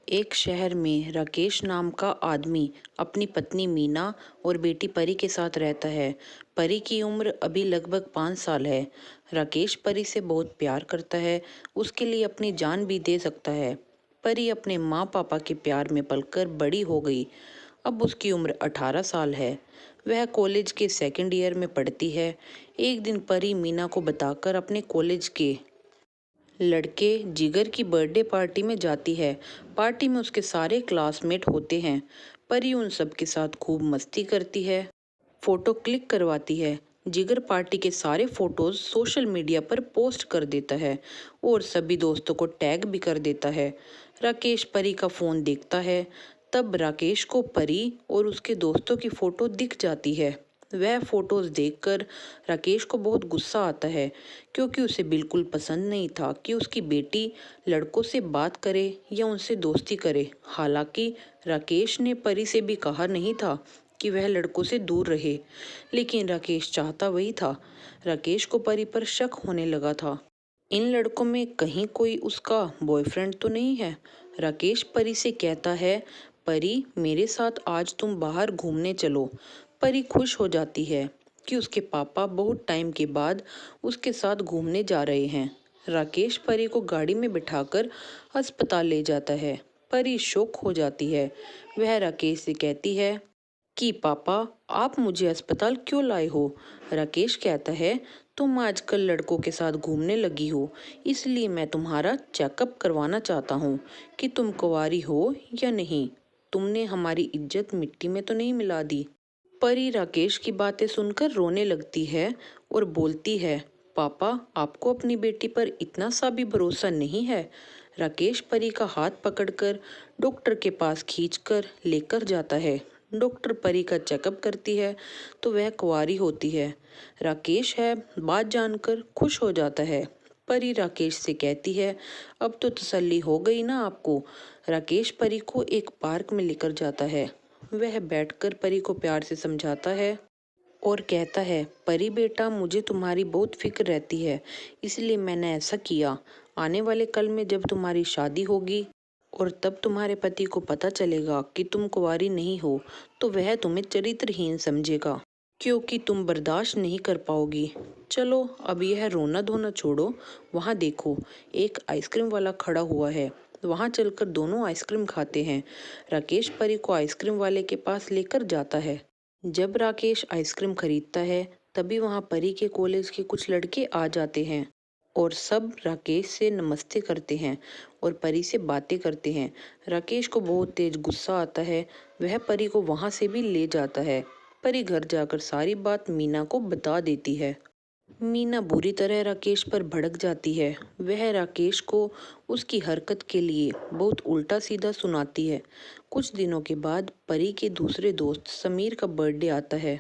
एक शहर में राकेश नाम का आदमी अपनी पत्नी मीना और बेटी परी के साथ रहता है। परी की उम्र अभी लगभग 5 साल है। राकेश परी से बहुत प्यार करता है, उसके लिए अपनी जान भी दे सकता है। परी अपने माँ पापा के प्यार में पलकर बड़ी हो गई। अब उसकी उम्र 18 साल है। वह कॉलेज के सेकंड ईयर में पढ़ती है। एक दिन परी मीना को बताकर अपने कॉलेज के लड़के जिगर की बर्थडे पार्टी में जाती है। पार्टी में उसके सारे क्लासमेट होते हैं। परी उन सब के साथ खूब मस्ती करती है, फोटो क्लिक करवाती है। जिगर पार्टी के सारे फोटोज सोशल मीडिया पर पोस्ट कर देता है और सभी दोस्तों को टैग भी कर देता है। राकेश परी का फ़ोन देखता है। तब राकेश को परी और उसके दोस्तों की फ़ोटो दिख जाती है। वह फोटोज देखकर राकेश को बहुत गुस्सा आता है, क्योंकि उसे बिल्कुल पसंद नहीं था कि उसकी बेटी लड़कों से बात करे या उनसे दोस्ती करे। हालांकि राकेश ने परी से भी कहा नहीं था कि वह लड़कों से दूर रहे, लेकिन राकेश चाहता वही था। राकेश को परी पर शक होने लगा था। इन लड़कों में कहीं कोई उसका बॉयफ्रेंड तो नहीं है। राकेश परी से कहता है, परी मेरे साथ आज तुम बाहर घूमने चलो। परी खुश हो जाती है कि उसके पापा बहुत टाइम के बाद उसके साथ घूमने जा रहे हैं। राकेश परी को गाड़ी में बिठाकर अस्पताल ले जाता है। परी शौक हो जाती है। वह राकेश से कहती है कि पापा आप मुझे अस्पताल क्यों लाए हो। राकेश कहता है, तुम आजकल लड़कों के साथ घूमने लगी हो, इसलिए मैं तुम्हारा चेकअप करवाना चाहता हूँ कि तुम कुंवारी हो या नहीं। तुमने हमारी इज्जत मिट्टी में तो नहीं मिला दी। परी राकेश की बातें सुनकर रोने लगती है और बोलती है, पापा आपको अपनी बेटी पर इतना सा भी भरोसा नहीं है। राकेश परी का हाथ पकड़कर डॉक्टर के पास खींचकर लेकर जाता है। डॉक्टर परी का चेकअप करती है तो वह कुंवारी होती है। राकेश है बात जानकर खुश हो जाता है। परी राकेश से कहती है, अब तो तसल्ली हो गई ना आपको। राकेश परी को एक पार्क में लेकर जाता है। वह बैठकर परी को प्यार से समझाता है और कहता है, परी बेटा मुझे तुम्हारी बहुत फिक्र रहती है, इसलिए मैंने ऐसा किया। आने वाले कल में जब तुम्हारी शादी होगी और तब तुम्हारे पति को पता चलेगा कि तुम कुंवारी नहीं हो, तो वह तुम्हें चरित्रहीन समझेगा, क्योंकि तुम बर्दाश्त नहीं कर पाओगी। चलो अब यह रोना धोना छोड़ो, वहाँ देखो एक आइसक्रीम वाला खड़ा हुआ है, वहाँ चलकर दोनों आइसक्रीम खाते हैं। राकेश परी को आइसक्रीम वाले के पास लेकर जाता है। जब राकेश आइसक्रीम खरीदता है तभी वहाँ परी के कॉलेज के कुछ लड़के आ जाते हैं और सब राकेश से नमस्ते करते हैं और परी से बातें करते हैं। राकेश को बहुत तेज गुस्सा आता है। वह परी को वहाँ से भी ले जाता है। परी घर जाकर सारी बात मीना को बता देती है। मीना बुरी तरह राकेश पर भड़क जाती है। वह राकेश को उसकी हरकत के लिए बहुत उल्टा सीधा सुनाती है। कुछ दिनों के बाद परी के दूसरे दोस्त समीर का बर्थडे आता है।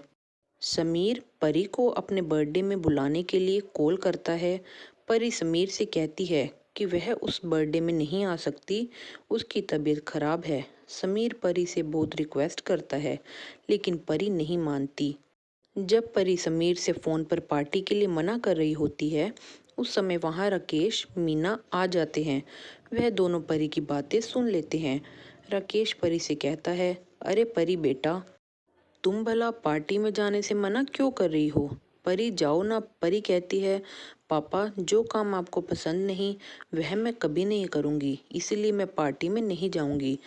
समीर परी को अपने बर्थडे में बुलाने के लिए कॉल करता है। परी समीर से कहती है कि वह उस बर्थडे में नहीं आ सकती, उसकी तबीयत खराब है। समीर परी से बहुत रिक्वेस्ट करता है, लेकिन परी नहीं मानती। जब परी समीर से फ़ोन पर पार्टी के लिए मना कर रही होती है, उस समय वहाँ राकेश मीना आ जाते हैं। वह दोनों परी की बातें सुन लेते हैं। राकेश परी से कहता है, अरे परी बेटा, तुम भला पार्टी में जाने से मना क्यों कर रही हो। परी जाओ ना। परी कहती है, पापा जो काम आपको पसंद नहीं वह मैं कभी नहीं करूँगी, इसीलिए मैं पार्टी में नहीं जाऊँगी।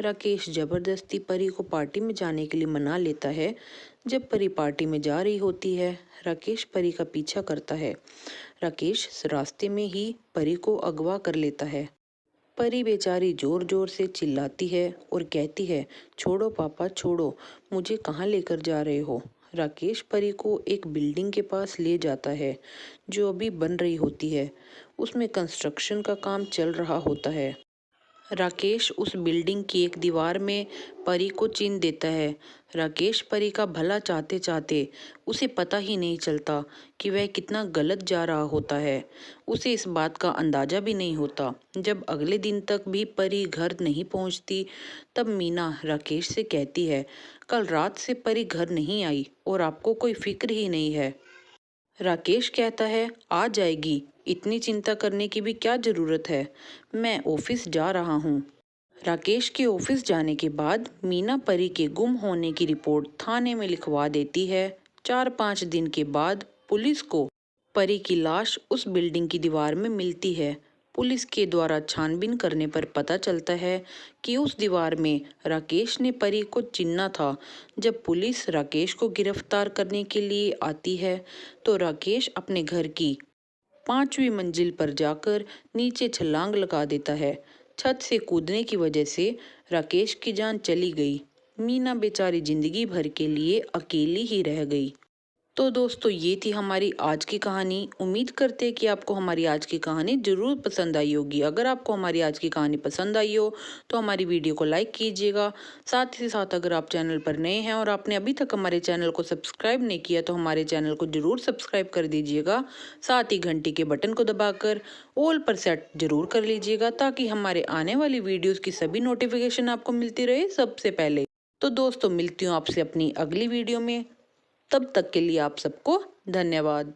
राकेश ज़बरदस्ती परी को पार्टी में जाने के लिए मना लेता है। जब परी पार्टी में जा रही होती है, राकेश परी का पीछा करता है। राकेश रास्ते में ही परी को अगवा कर लेता है। परी बेचारी जोर जोर से चिल्लाती है और कहती है, छोड़ो पापा छोड़ो, मुझे कहाँ लेकर जा रहे हो। राकेश परी को एक बिल्डिंग के पास ले जाता है जो अभी बन रही होती है। उसमें कंस्ट्रक्शन का काम चल रहा होता है। राकेश उस बिल्डिंग की एक दीवार में परी को चिन देता है। राकेश परी का भला चाहते चाहते उसे पता ही नहीं चलता कि वह कितना गलत जा रहा होता है। उसे इस बात का अंदाजा भी नहीं होता। जब अगले दिन तक भी परी घर नहीं पहुंचती, तब मीना राकेश से कहती है, कल रात से परी घर नहीं आई और आपको कोई फिक्र ही नहीं है। राकेश कहता है, आ जाएगी, इतनी चिंता करने की भी क्या ज़रूरत है, मैं ऑफिस जा रहा हूँ। राकेश के ऑफिस जाने के बाद मीना परी के गुम होने की रिपोर्ट थाने में लिखवा देती है। 4-5 दिन के बाद पुलिस को परी की लाश उस बिल्डिंग की दीवार में मिलती है। पुलिस के द्वारा छानबीन करने पर पता चलता है कि उस दीवार में राकेश ने परी को चिन्हा था। जब पुलिस राकेश को गिरफ्तार करने के लिए आती है तो राकेश अपने घर की 5वीं मंजिल पर जाकर नीचे छलांग लगा देता है। छत से कूदने की वजह से राकेश की जान चली गई। मीना बेचारी जिंदगी भर के लिए अकेली ही रह गई। तो दोस्तों, ये थी हमारी आज की कहानी। उम्मीद करते हैं कि आपको हमारी आज की कहानी ज़रूर पसंद आई होगी। अगर आपको हमारी आज की कहानी पसंद आई हो तो हमारी वीडियो को लाइक कीजिएगा। साथ ही साथ अगर आप चैनल पर नए हैं और आपने अभी तक हमारे चैनल को सब्सक्राइब नहीं किया तो हमारे चैनल को ज़रूर सब्सक्राइब कर दीजिएगा। साथ ही घंटी के बटन को दबाकर ऑल पर सेट जरूर कर लीजिएगा ताकि हमारे आने वाली वीडियोज़ की सभी नोटिफिकेशन आपको मिलती रहे सबसे पहले। तो दोस्तों, मिलती हूँ आपसे अपनी अगली वीडियो में। तब तक के लिए आप सबको धन्यवाद।